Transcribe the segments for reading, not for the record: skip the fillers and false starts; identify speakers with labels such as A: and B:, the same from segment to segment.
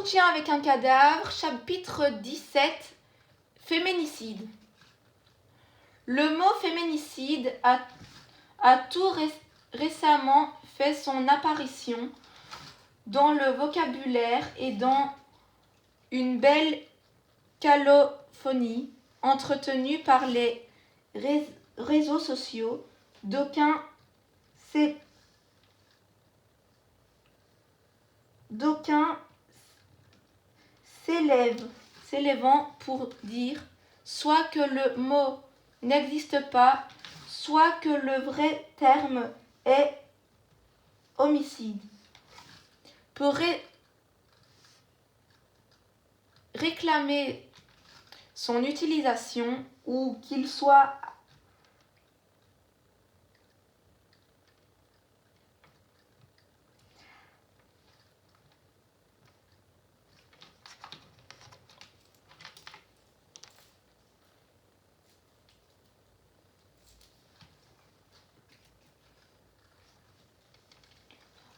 A: Entretien avec un cadavre, chapitre 17, féminicide. Le mot féminicide a tout récemment fait son apparition dans le vocabulaire et dans une belle cacophonie entretenue par les réseaux sociaux. D'aucuns s'élèvant pour dire soit que le mot n'existe pas, soit que le vrai terme est homicide. Pour réclamer son utilisation ou qu'il soit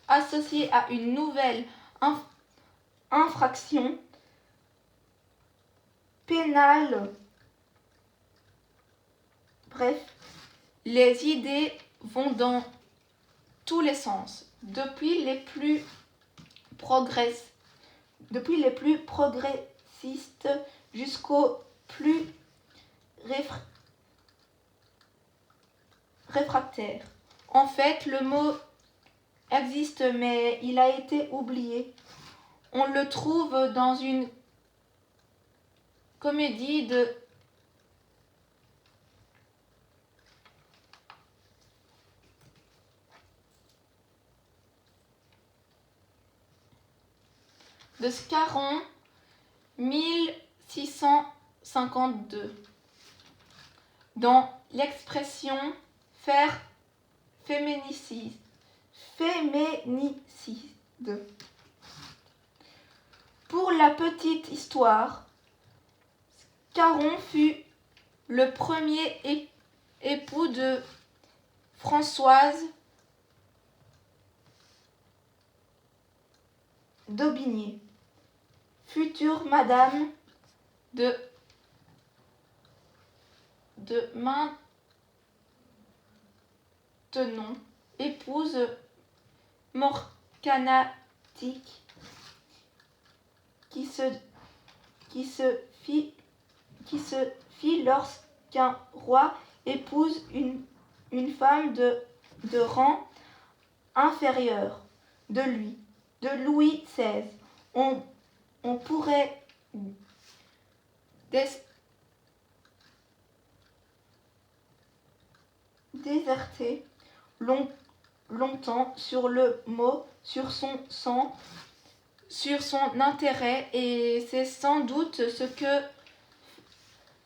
A: associé à une nouvelle infraction pénale. Bref, les idées vont dans tous les sens, depuis les plus progressistes jusqu'aux plus réfractaires. En fait, le mot existe, mais il a été oublié. On le trouve dans une comédie de Scarron 1652. Dans l'expression faire féminicide. Pour la petite histoire, Scarron fut le premier époux de Françoise d'Aubigné, future madame de Maintenon, épouse morganatique qui se fit lorsqu'un roi épouse une femme de rang inférieur de Louis XVI. On pourrait déserter longtemps sur le mot, sur son sens, sur son intérêt, et c'est sans doute ce que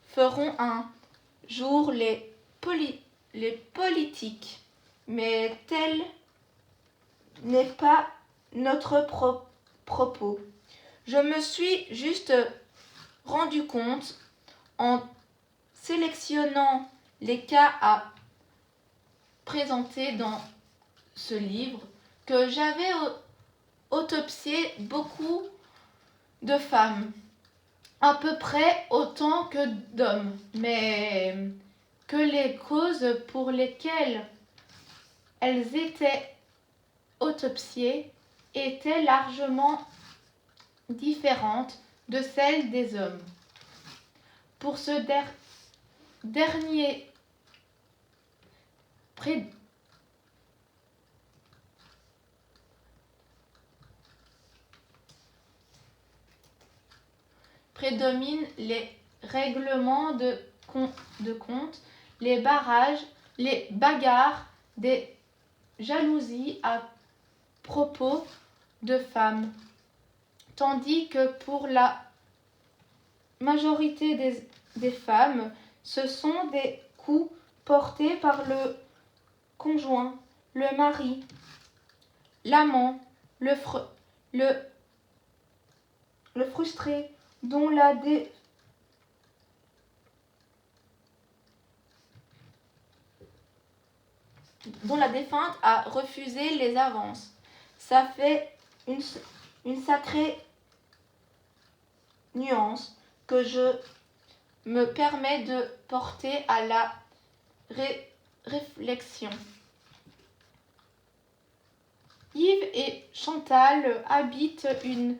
A: feront un jour les politiques. Mais tel n'est pas notre propos. Je me suis juste rendu compte, en sélectionnant les cas à présenter dans ce livre, que j'avais autopsié beaucoup de femmes, à peu près autant que d'hommes, mais que les causes pour lesquelles elles étaient autopsiées étaient largement différentes de celles des hommes. Pour ce dernier prédominent les règlements de compte, les barrages, les bagarres, des jalousies à propos de femmes, tandis que pour la majorité des femmes, ce sont des coups portés par le conjoint, le mari, l'amant, le frustré, dont la défunte a refusé les avances. Ça fait une sacrée nuance que je me permets de porter à la réflexion. Yves et Chantal habitent une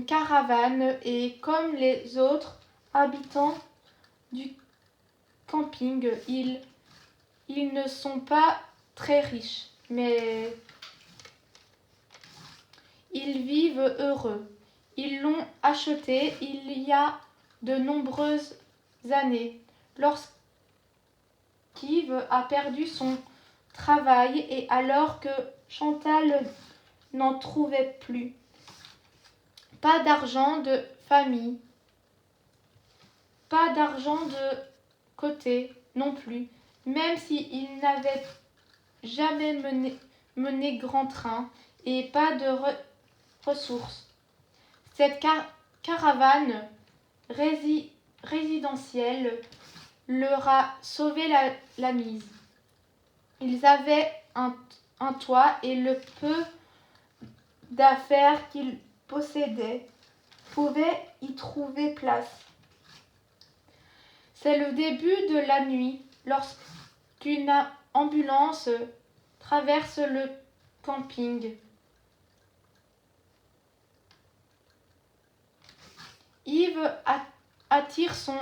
A: caravane et comme les autres habitants du camping, ils ne sont pas très riches, mais ils vivent heureux. Ils l'ont acheté il y a de nombreuses années, lorsqu'Yves a perdu son travail et alors que Chantal n'en trouvait plus. Pas d'argent de famille, pas d'argent de côté non plus, même s'il n'avait jamais mené grand train et pas de ressources. Cette caravane résidentielle leur a sauvé la mise. Ils avaient un toit et le peu d'affaires qu'ils possédaient pouvaient y trouver place. C'est le début de la nuit lorsqu'une ambulance traverse le camping. Yves attire son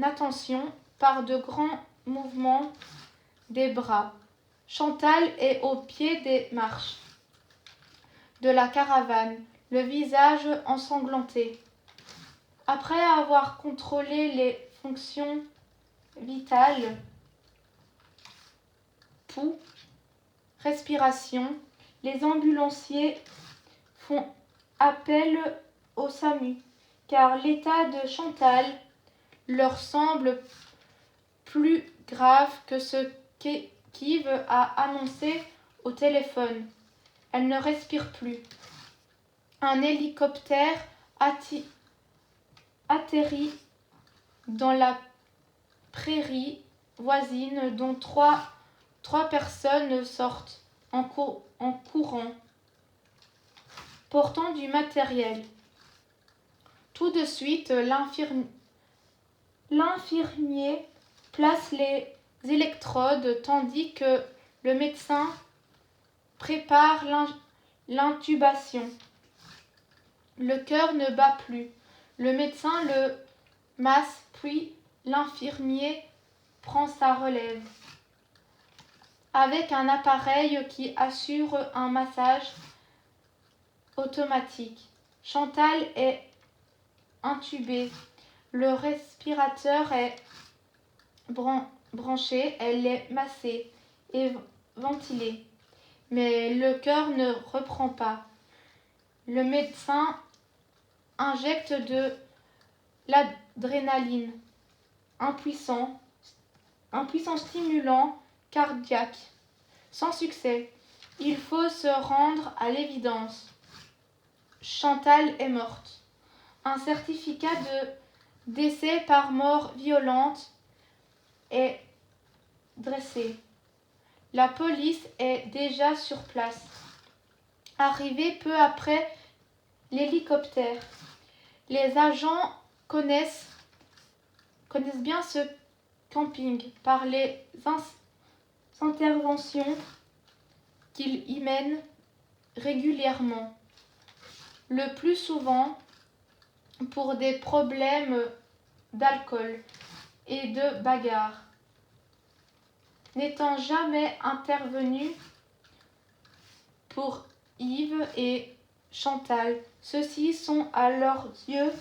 A: attention par de grands mouvements des bras. Chantal est au pied des marches de la caravane, le visage ensanglanté. Après avoir contrôlé les fonctions vitales, pouls, respiration, les ambulanciers font appel au SAMU, car l'état de Chantal leur semble plus grave que ce qu'Yves a annoncé au téléphone. Elle ne respire plus. Un hélicoptère atterrit dans la prairie voisine dont trois personnes sortent en courant, portant du matériel. Tout de suite, l'infirmier place les électrodes tandis que le médecin prépare l'intubation. Le cœur ne bat plus. Le médecin le masse, puis l'infirmier prend sa relève avec un appareil qui assure un massage automatique. Chantal est intubée. Le respirateur est branché, elle est massée et ventilée. Mais le cœur ne reprend pas. Le médecin injecte de l'adrénaline, un puissant stimulant cardiaque. Sans succès, il faut se rendre à l'évidence. Chantal est morte. Un certificat de décès par mort violente est dressé. La police est déjà sur place. Arrivé peu après l'hélicoptère, les agents connaissent bien ce camping par les interventions qu'ils y mènent régulièrement, le plus souvent pour des problèmes d'alcool et de bagarre. N'étant jamais intervenu pour Yves et Chantal, ceux-ci sont à leurs yeux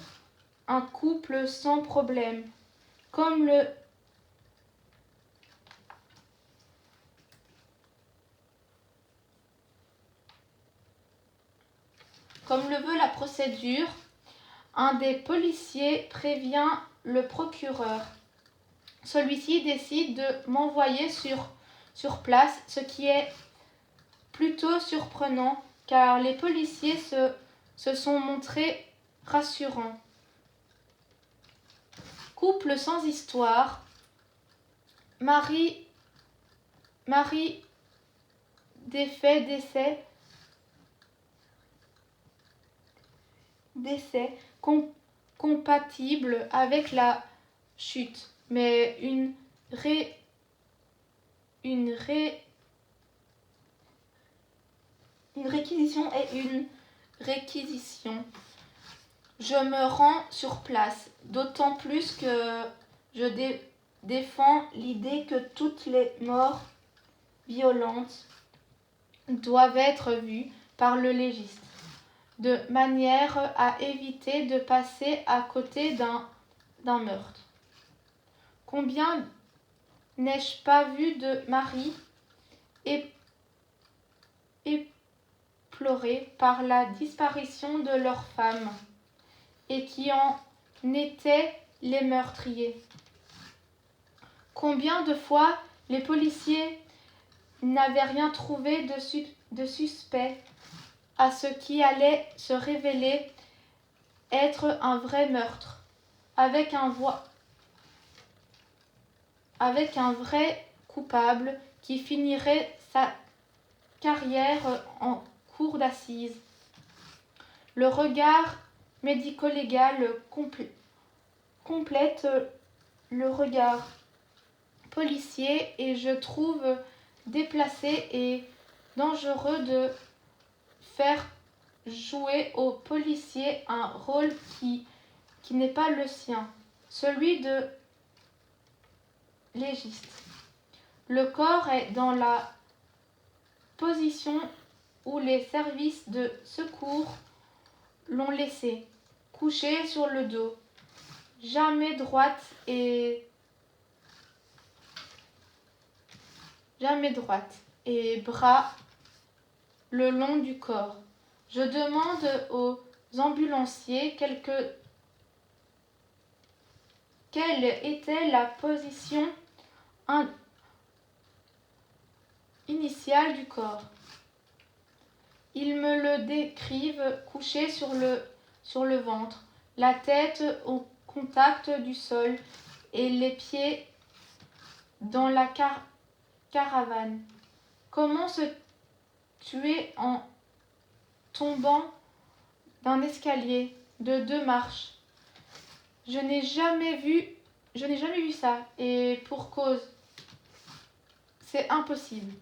A: un couple sans problème, comme le veut la procédure. Un des policiers prévient le procureur. Celui-ci décide de m'envoyer sur place, ce qui est plutôt surprenant car les policiers se sont montrés rassurants. Couple sans histoire, Marie décès compatible avec la chute, mais une réquisition est une réquisition. Je me rends sur place, d'autant plus que je défends l'idée que toutes les morts violentes doivent être vues par le légiste, de manière à éviter de passer à côté d'un meurtre. Combien n'ai-je pas vu de maris éplorés par la disparition de leur femme et qui en étaient les meurtriers. Combien de fois les policiers n'avaient rien trouvé de suspect à ce qui allait se révéler être un vrai meurtre, avec un vrai coupable qui finirait sa carrière en cour d'assises. Le regard médico-légal complète le regard policier et je trouve déplacé et dangereux de faire jouer au policier un rôle qui n'est pas le sien, celui de légiste. Le corps est dans la position où les services de secours l'ont laissé, couché sur le dos, jamais droite et bras le long du corps. Je demande aux ambulanciers quelle était la position initiale du corps. Ils me le décrivent couché sur le ventre, la tête au contact du sol et les pieds dans la caravane. Comment se tuer en tombant d'un escalier de 2 marches? Je n'ai jamais vu ça, et pour cause, c'est impossible.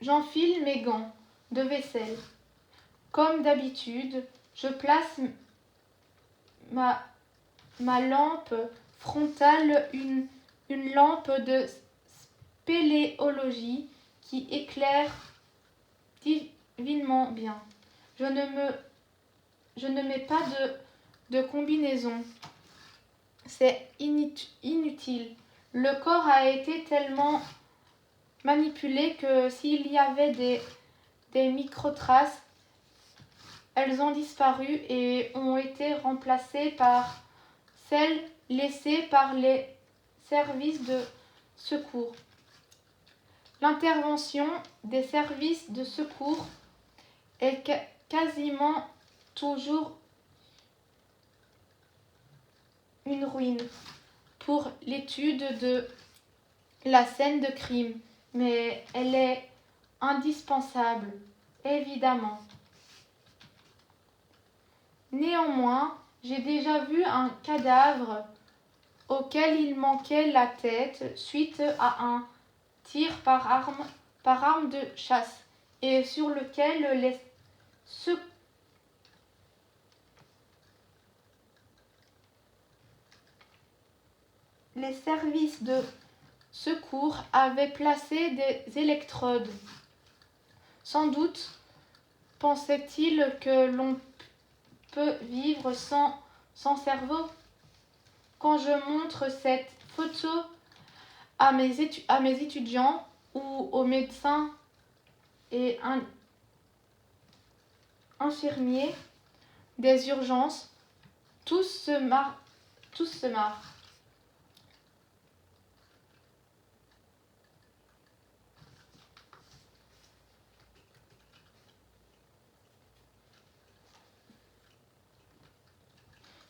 A: J'enfile mes gants de vaisselle. Comme d'habitude, je place ma lampe frontale, une lampe de spéléologie qui éclaire divinement bien. Je ne mets pas de combinaison. C'est inutile. Le corps a été tellement manipulé que s'il y avait des micro-traces, elles ont disparu et ont été remplacées par celles laissées par les services de secours. L'intervention des services de secours est quasiment toujours une ruine pour l'étude de la scène de crime, mais elle est indispensable, évidemment. Néanmoins, j'ai déjà vu un cadavre auquel il manquait la tête suite à un tir par arme de chasse et sur lequel les services de secours avaient placé des électrodes. Sans doute pensait-il que l'on peut vivre sans cerveau. Quand je montre cette photo à mes étudiants ou aux médecins et infirmiers des urgences, tous se marrent.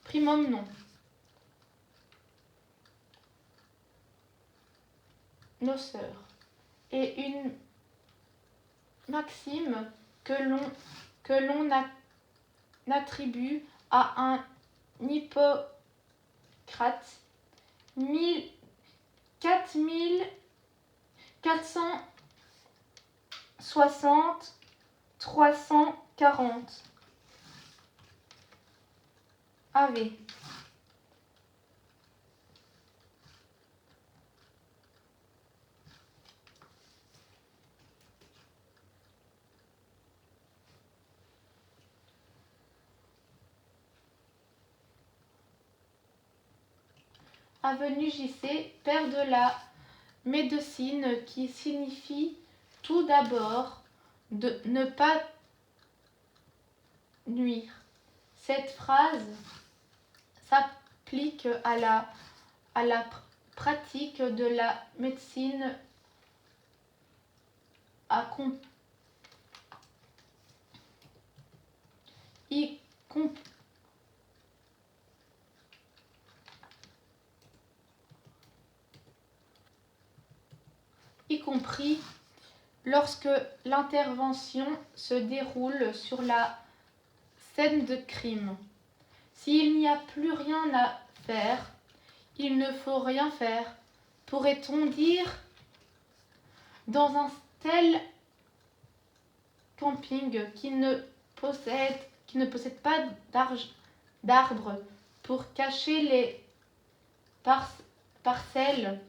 A: Primum non. Nos sœurs. Et une maxime que l'on attribue à un Hippocrate, 4460, 340. AV. Avenue JC, père de la médecine, qui signifie tout d'abord de ne pas nuire. Cette phrase s'applique à la pratique de la médecine y compris lorsque l'intervention se déroule sur la scène de crime. S'il n'y a plus rien à faire, il ne faut rien faire. Pourrait-on dire dans un tel camping qui ne possède pas d'arbres pour cacher les parcelles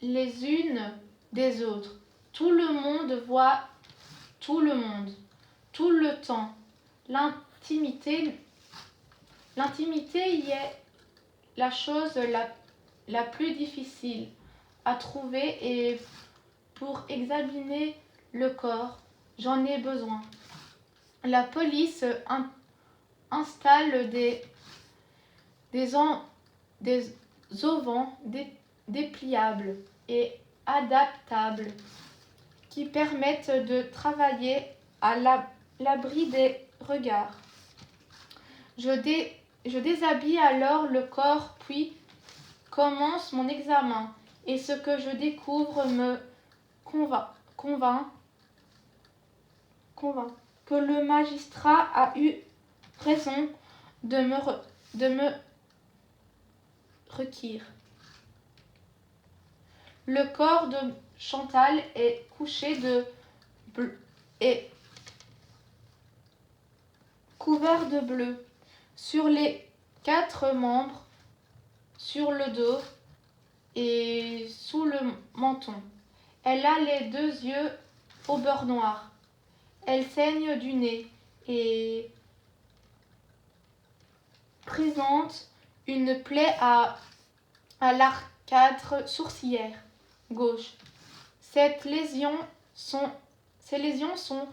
A: les unes des autres. Tout le monde voit tout le monde, tout le temps. L'intimité y est la chose la plus difficile à trouver, et pour examiner le corps, j'en ai besoin. La police installe des auvents dépliables et adaptables qui permettent de travailler à l'abri des regards. Je déshabille alors le corps, puis commence mon examen, et ce que je découvre me convainc que le magistrat a eu raison de me requérir. Le corps de Chantal est couché et couvert de bleu sur les 4 membres, sur le dos et sous le menton. Elle a les 2 yeux au beurre noir. Elle saigne du nez et présente une plaie à l'arcade sourcilière gauche. Ces lésions sont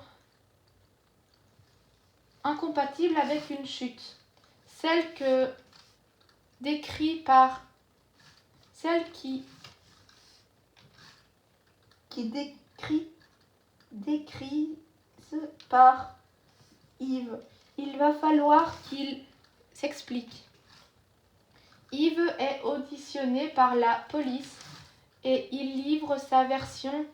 A: incompatibles avec une chute. Celle décrite par Yves. Il va falloir qu'il s'explique. Yves est auditionné par la police et il livre sa version.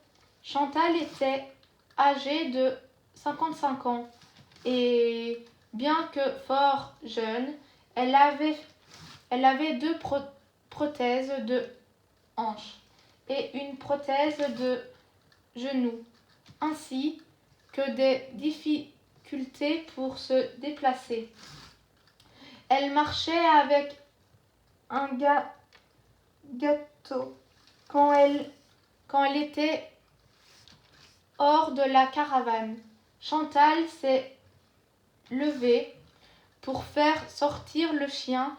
A: Chantal était âgée de 55 ans et bien que fort jeune, elle avait 2 prothèses de hanche et une prothèse de genou, ainsi que des difficultés pour se déplacer. Elle marchait avec un gâteau quand elle était hors de la caravane. Chantal s'est levée pour faire sortir le chien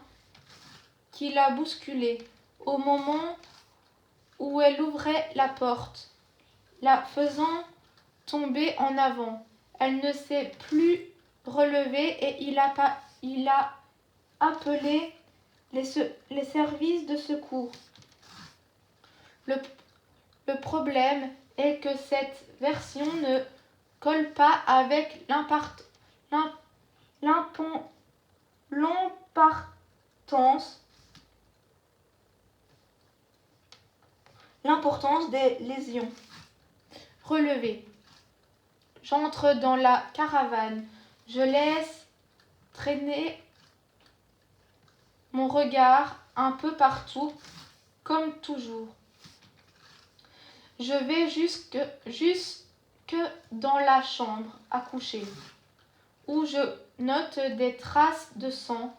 A: qui l'a bousculée au moment où elle ouvrait la porte, la faisant tomber en avant. Elle ne s'est plus relevée et il a appelé les services de secours. Le problème est que cette version ne colle pas avec l'importance des lésions relevées. J'entre dans la caravane. Je laisse traîner mon regard un peu partout, comme toujours. Je vais jusque dans la chambre à coucher, où je note des traces de sang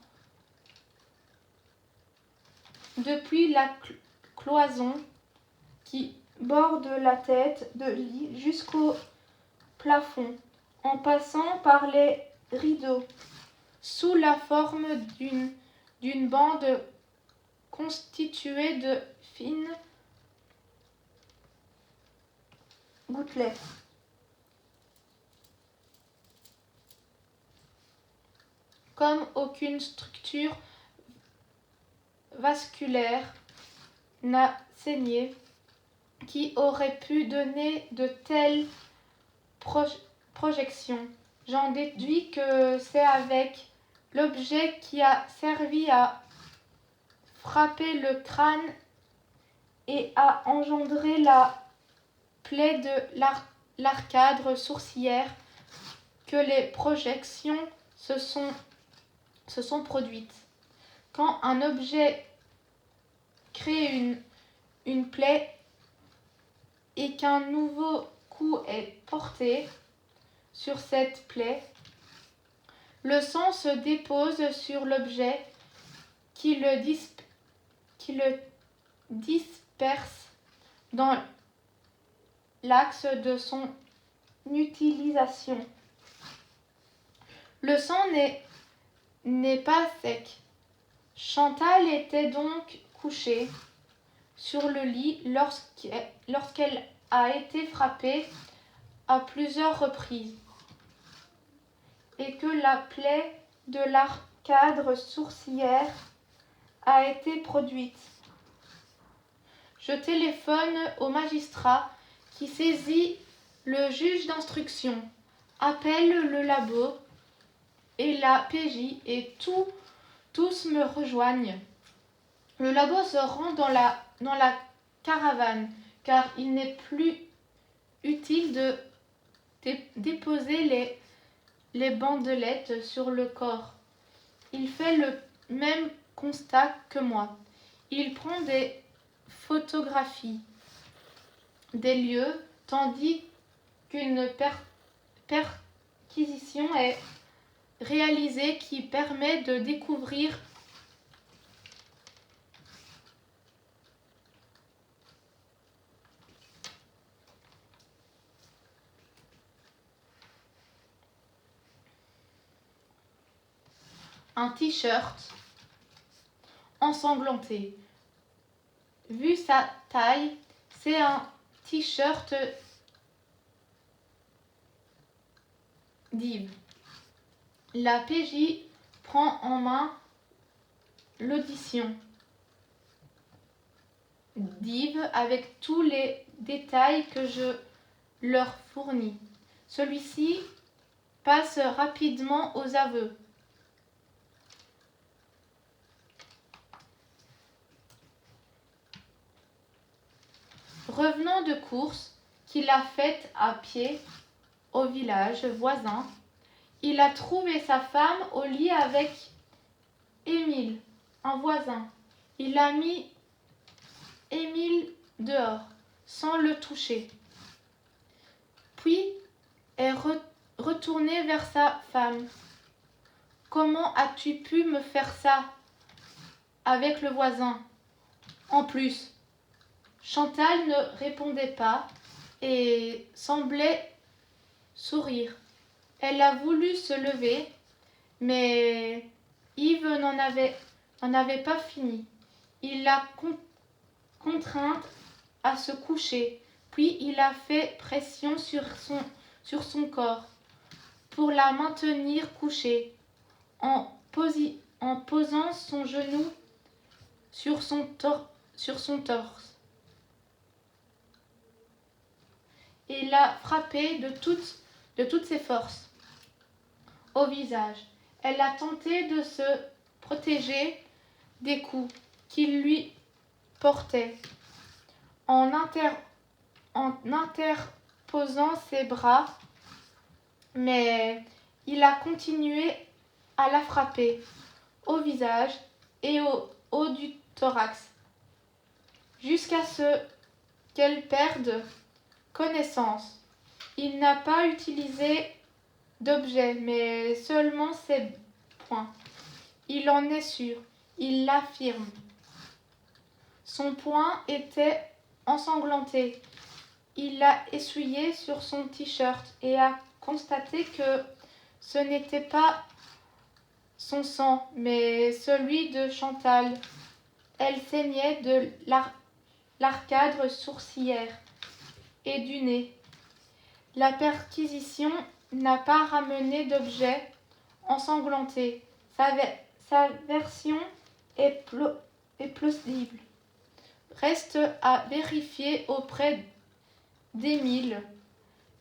A: depuis la cloison qui borde la tête de lit jusqu'au plafond, en passant par les rideaux, sous la forme d'une bande constituée de fines gouttelettes. Comme aucune structure vasculaire n'a saigné, qui aurait pu donner de telles projections. J'en déduis que c'est avec l'objet qui a servi à frapper le crâne et à engendrer la plaie de l'arcade sourcilière que les projections se sont produites. Quand un objet crée une plaie et qu'un nouveau coup est porté sur cette plaie, le sang se dépose sur l'objet qui le disperse dans l'axe de son utilisation. Le sang n'est pas sec. Chantal était donc couchée sur le lit lorsqu'elle a été frappée à plusieurs reprises et que la plaie de l'arcade sourcilière a été produite. Je téléphone au magistrat qui saisit le juge d'instruction, appelle le labo et la PJ et tous me rejoignent. Le labo se rend dans la caravane car il n'est plus utile de déposer les bandelettes sur le corps. Il fait le même constat que moi. Il prend des photographies des lieux tandis qu'une perquisition est réalisée qui permet de découvrir un t-shirt ensanglanté. Vu sa taille, c'est un t-shirt d'Yves. La PJ prend en main l'audition d'Yves avec tous les détails que je leur fournis. Celui-ci passe rapidement aux aveux. Revenant de course qu'il a faite à pied au village voisin, il a trouvé sa femme au lit avec Émile, un voisin. Il a mis Émile dehors, sans le toucher. Puis est retourné vers sa femme. « Comment as-tu pu me faire ça avec le voisin ? En plus, Chantal ne répondait pas et semblait sourire. Elle a voulu se lever, mais Yves n'en avait pas fini. Il l'a contrainte à se coucher, puis il a fait pression sur son corps pour la maintenir couchée, en posant son genou sur son torse. Et l'a frappée de toutes ses forces au visage. Elle a tenté de se protéger des coups qu'il lui portait en interposant ses bras, mais il a continué à la frapper au visage et au haut du thorax, jusqu'à ce qu'elle perde connaissance. Il n'a pas utilisé d'objet, mais seulement ses poings. Il en est sûr, il l'affirme. Son poing était ensanglanté. Il l'a essuyé sur son t-shirt et a constaté que ce n'était pas son sang, mais celui de Chantal. Elle saignait de l'arcade sourcilière et du nez. La perquisition n'a pas ramené d'objet ensanglanté. Sa version est plausible. Reste à vérifier auprès d'Émile.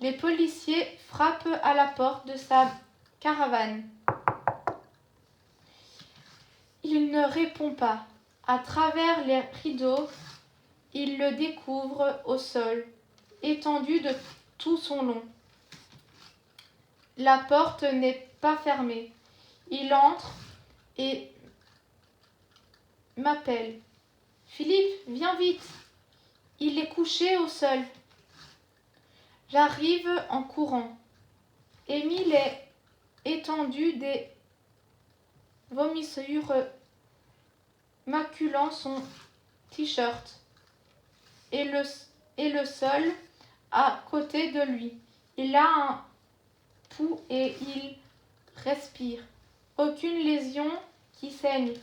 A: Les policiers frappent à la porte de sa caravane. Il ne répond pas. À travers les rideaux, ils le découvrent au sol, étendu de tout son long. La porte n'est pas fermée. Il entre et m'appelle. Philippe, viens vite. Il est couché au sol. J'arrive en courant. Émile est étendu, des vomissures maculant son t-shirt et le sol à côté de lui. Il a un pouls et il respire. Aucune lésion qui saigne.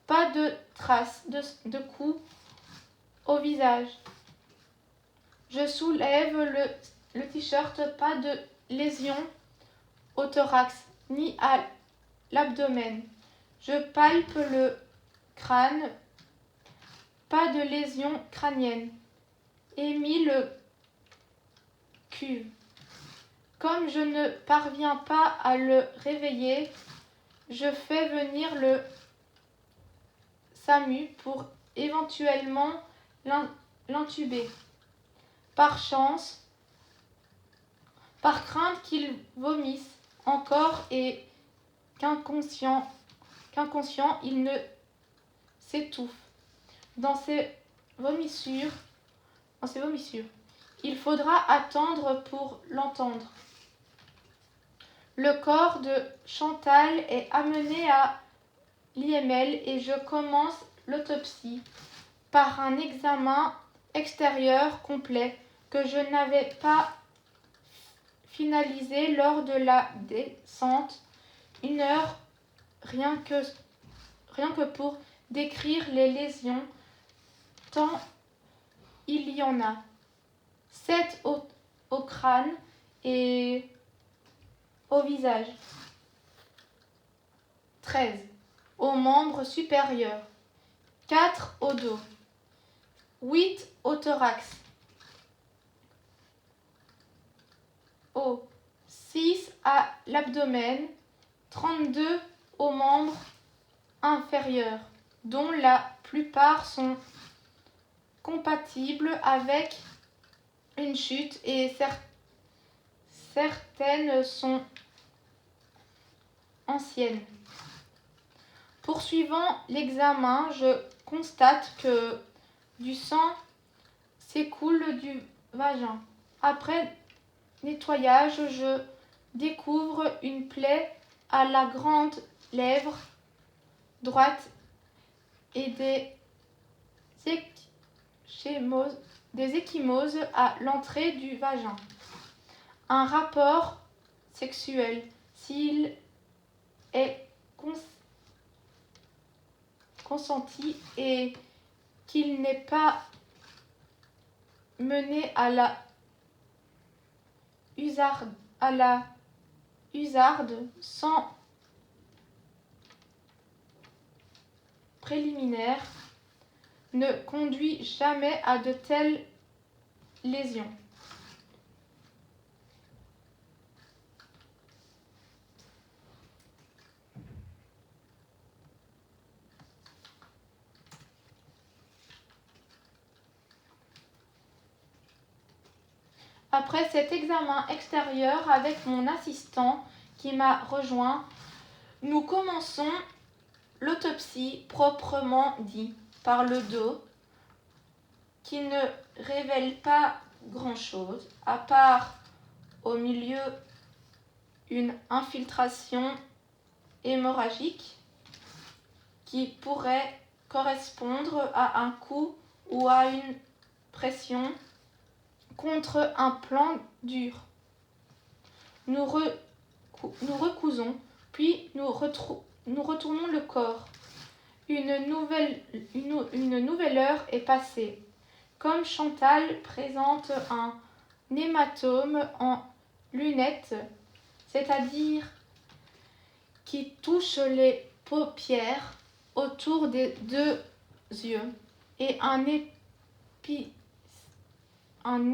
A: Pas de traces de coups au visage. Je soulève le t-shirt, pas de lésion au thorax ni à l'abdomen. Je palpe le crâne, pas de lésion crânienne. Émile cuve. Comme je ne parviens pas à le réveiller, je fais venir le SAMU pour éventuellement l'intuber. Par chance, par crainte qu'il vomisse encore et qu'inconscient, il ne s'étouffe dans ses vomissures. Il faudra attendre pour l'entendre. Le corps de Chantal est amené à l'IML et je commence l'autopsie par un examen extérieur complet que je n'avais pas finalisé lors de la descente. 1 heure rien que pour décrire les lésions, tant il y en a. 7 au crâne et au visage. 13 aux membres supérieurs. 4 au dos. 8 au thorax. 6 à l'abdomen. 32 aux membres inférieurs, dont la plupart sont compatibles avec une chute et certaines sont anciennes. Poursuivant l'examen, je constate que du sang s'écoule du vagin. Après nettoyage, je découvre une plaie à la grande lèvre droite et des ecchymoses à l'entrée du vagin. Un rapport sexuel, s'il est consenti et qu'il n'est pas mené à la usarde sans préliminaire, ne conduit jamais à de telles lésions. Après cet examen extérieur avec mon assistant qui m'a rejoint, Nous commençons l'autopsie proprement dit par le dos, qui ne révèle pas grand-chose, à part au milieu une infiltration hémorragique qui pourrait correspondre à un coup ou à une pression contre un plan dur. Nous recousons, puis nous retournons le corps. Une nouvelle heure est passée. Comme Chantal présente un hématome en lunettes, c'est-à-dire qui touche les paupières autour des deux yeux, et un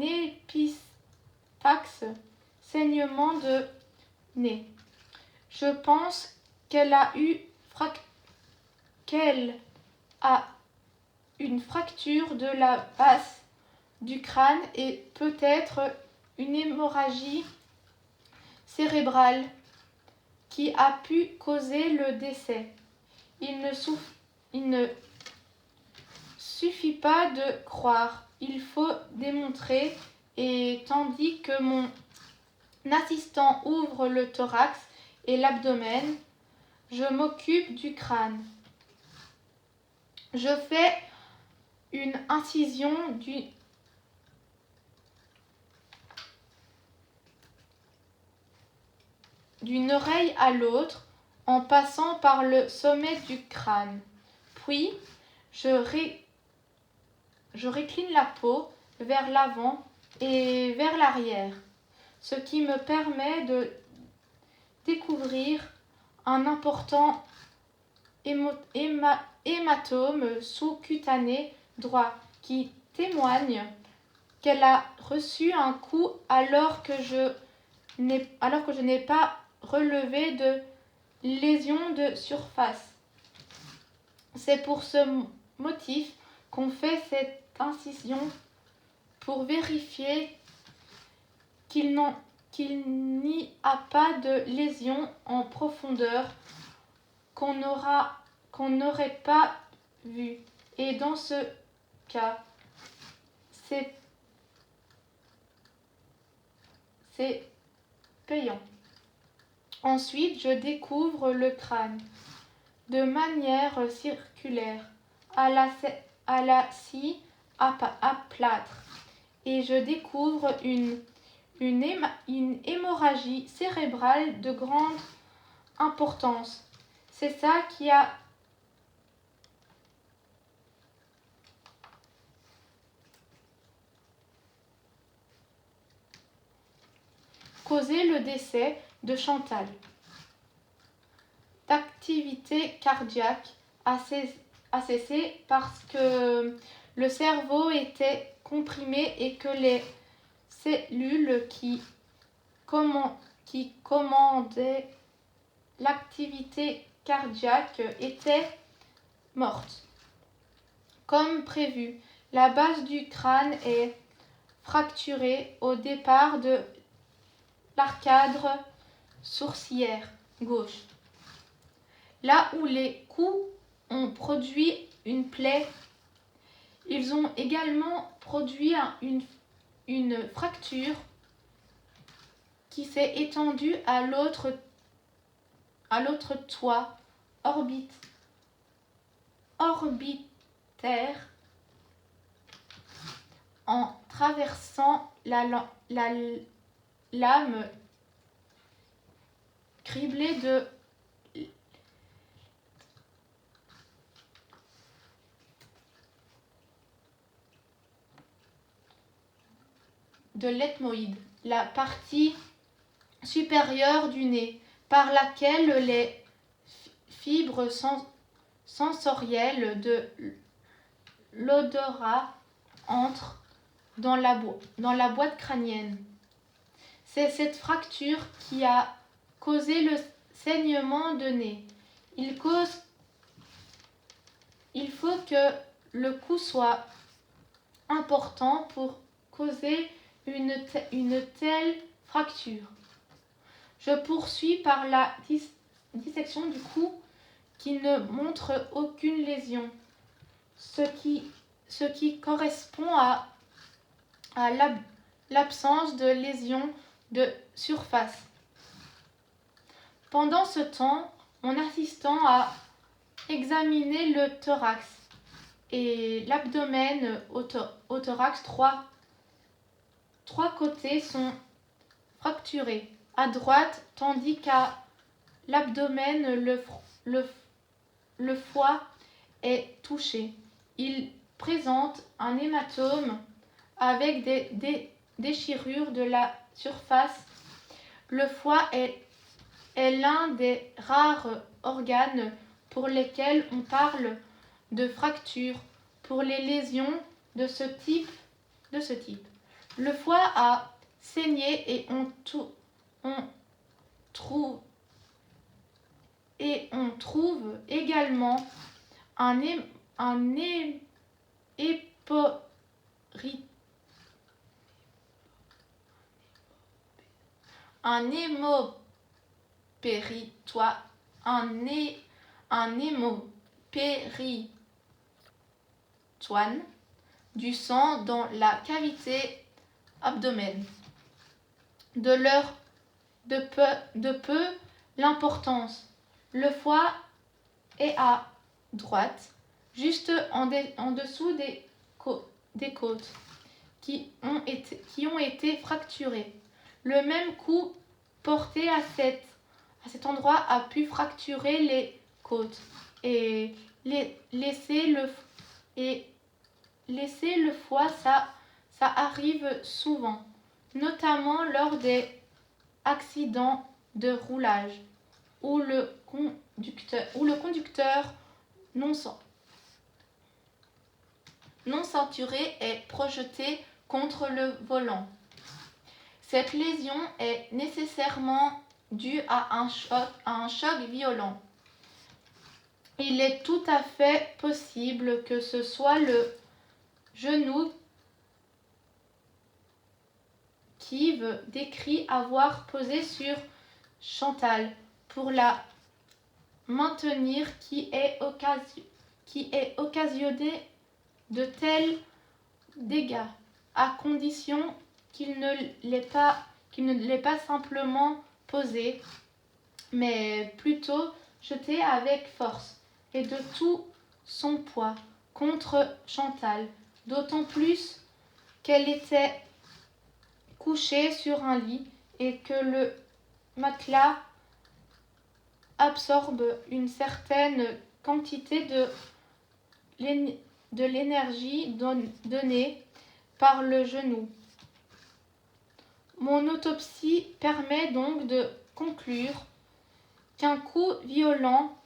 A: épistaxe, saignement de nez. Je pense qu'elle a une fracture de la base du crâne et peut-être une hémorragie cérébrale qui a pu causer le décès. Il ne suffit pas de croire, il faut démontrer. Et tandis que mon assistant ouvre le thorax et l'abdomen, je m'occupe du crâne. Je fais une incision d'une oreille à l'autre en passant par le sommet du crâne. Puis, je récline la peau vers l'avant et vers l'arrière, ce qui me permet de découvrir un important hématome sous-cutané droit qui témoigne qu'elle a reçu un coup alors que je n'ai pas relevé de lésion de surface. C'est pour ce motif qu'on fait cette incision, pour vérifier qu'il n'y a pas de lésion en profondeur qu'on n'aurait pas vue. Et dans ce cas, c'est payant. Ensuite, je découvre le crâne de manière circulaire, à la scie à plâtre, et je découvre une hémorragie cérébrale de grande importance. C'est ça qui a causé le décès de Chantal. L'activité cardiaque a cessé parce que le cerveau était comprimé et que les cellules qui commandaient l'activité cardiaque étaient mortes. Comme prévu, la base du crâne est fracturée au départ de l'arcade sourcilière gauche. Là où les coups ont produit une plaie, ils ont également produit une fracture qui s'est étendue à l'autre toit orbitaire en traversant la lame criblée de l'ethmoïde, la partie supérieure du nez, par laquelle les fibres sensorielles de l'odorat entrent dans la boîte crânienne. C'est cette fracture qui a causé le saignement de nez. Il faut que le coup soit important pour causer une telle fracture. Je poursuis par la dissection du cou qui ne montre aucune lésion, ce qui correspond à l'absence de lésion de surface. Pendant ce temps, mon assistant a examiné le thorax et l'abdomen au thorax. Trois côtés sont fracturés à droite, tandis qu'à l'abdomen, le foie est touché. Il présente un hématome avec des déchirures de la surface. Le foie est l'un des rares organes pour lesquels on parle de fracture pour les lésions de ce type. Le foie a saigné et on trouve également un hémopéritoine du sang dans la cavité abdomen. De peu l'importance. Le foie est à droite, juste en dessous des côtes qui ont été fracturées. Le même coup porté à cet endroit a pu fracturer les côtes et laisser le foie. Ça arrive souvent, notamment lors des accidents de roulage où le conducteur non ceinturé est projeté contre le volant. Cette lésion est nécessairement due à un choc violent. Il est tout à fait possible que ce soit le genou qu'Yves décrit avoir posé sur Chantal pour la maintenir qui est occasionné de tels dégâts, à condition qu'il ne l'ait pas simplement posé, mais plutôt jeté avec force et de tout son poids contre Chantal, d'autant plus qu'elle était couchée sur un lit et que le matelas absorbe une certaine quantité de l'énergie donnée par le genou. Mon autopsie permet donc de conclure qu'un coup violent,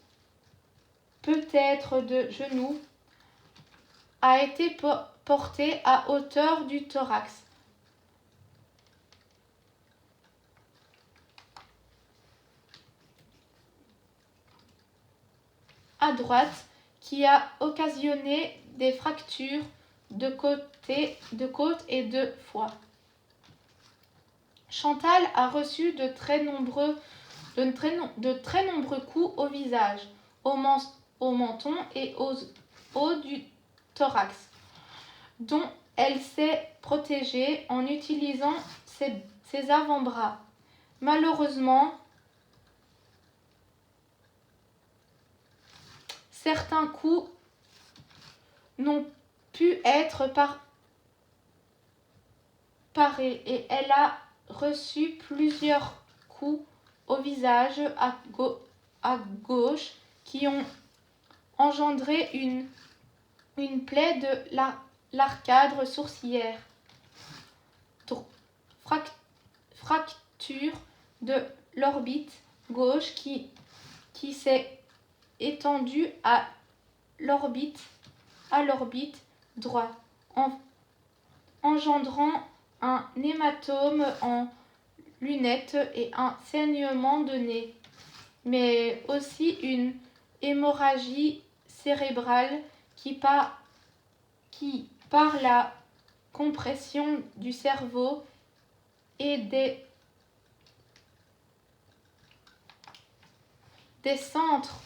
A: peut-être de genou, a été porté à hauteur du thorax. À droite, qui a occasionné des fractures de côte et de foie. Chantal a reçu de très nombreux coups au visage, au menton et au haut du thorax, dont elle s'est protégée en utilisant ses avant-bras. Malheureusement, certains coups n'ont pu être parés et elle a reçu plusieurs coups au visage à gauche qui ont engendré une plaie de l'arcade sourcilière, fracture de l'orbite gauche qui s'est étendue à l'orbite droite, engendrant un hématome en lunette et un saignement de nez, mais aussi une hémorragie cérébrale qui par la compression du cerveau et des des centres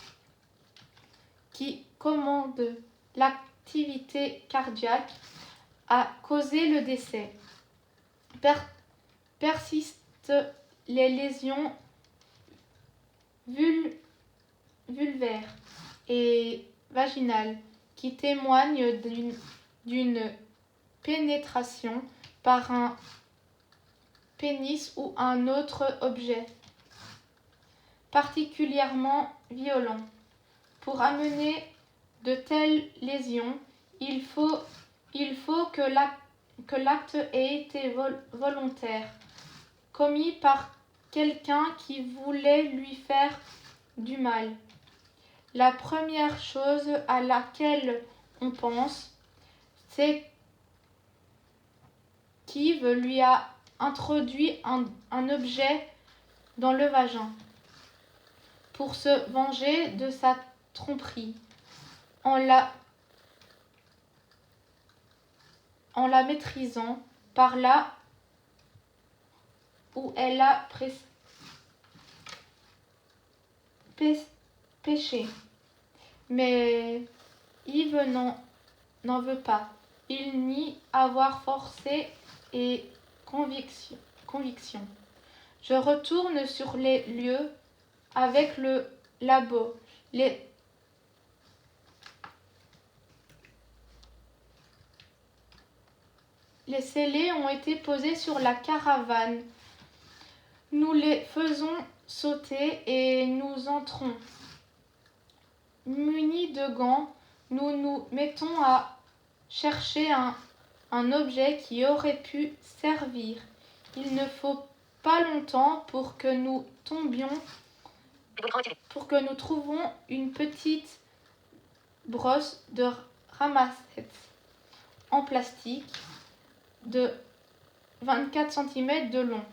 A: qui commandent l'activité cardiaque a causé le décès. Persistent les lésions vulvaires et vaginales qui témoignent d'une pénétration par un pénis ou un autre objet particulièrement violent. Pour amener de telles lésions, il faut que l'acte ait été volontaire, commis par quelqu'un qui voulait lui faire du mal. La première chose à laquelle on pense, c'est qu'Yves lui a introduit un objet dans le vagin pour se venger de sa tromperie en la maîtrisant par là où elle a péché. Mais Yves n'en veut pas. Il nie avoir forcé et conviction. Je retourne sur les lieux avec le labo. Les scellés ont été posés sur la caravane. Nous les faisons sauter et nous entrons. Munis de gants, nous nous mettons à chercher un objet qui aurait pu servir. Il ne faut pas longtemps pour que nous trouvions une petite brosse de ramassette en plastique de 24 cm de long.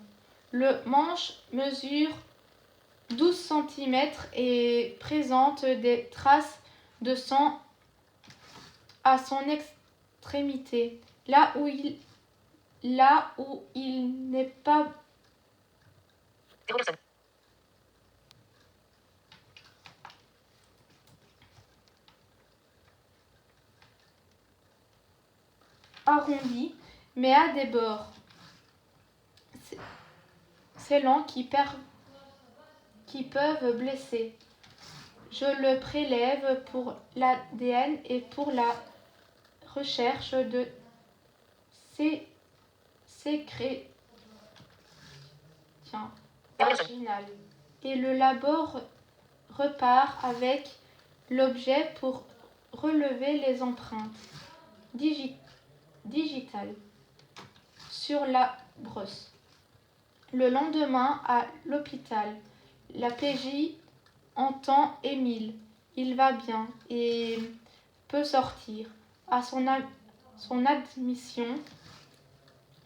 A: Le manche mesure 12 cm et présente des traces de sang à son extrémité, là où il n'est pas arrondi, mais à des bords scellants qui peuvent blesser. Je le prélève pour l'ADN et pour la recherche de sécrétions vaginales. Et le labo repart avec l'objet pour relever les empreintes digitales sur la brosse. Le lendemain, à l'hôpital, la PJ entend Émile. Il va bien et peut sortir. À son admission,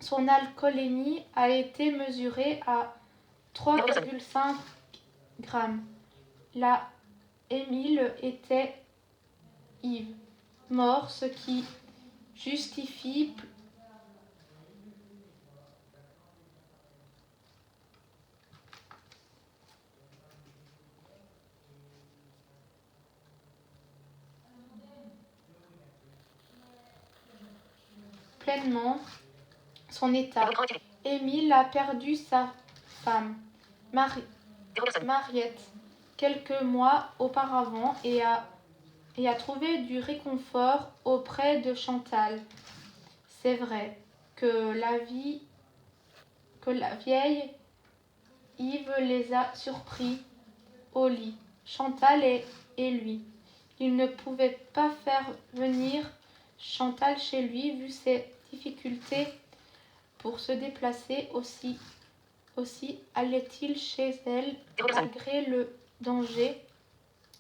A: son alcoolémie a été mesurée à 3,5 grammes. Là, Émile était ivre, mort, ce qui justifie pleinement son état. Émile a perdu sa femme, Mariette, quelques mois auparavant et a trouvé du réconfort auprès de Chantal. C'est vrai que la vieille Yves les a surpris au lit, Chantal et lui. Il ne pouvait pas faire venir Chantal chez lui vu ses difficultés pour se déplacer. Aussi allait-il chez elle malgré le danger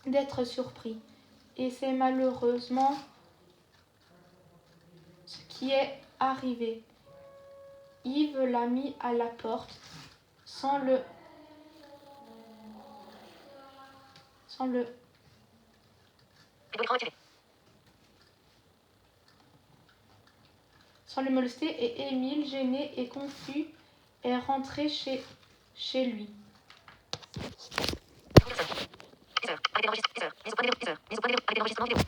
A: d'être surpris. Et c'est malheureusement ce qui est arrivé. Yves l'a mis à la porte sans le molester et Émile, gêné et confus, est rentré chez lui.
B: Arrêter d'enregistrer. 10 heures. Mise au point de vidéo. 10 heures. Mise au point de vidéo. Arrêter d'enregistrement vidéo.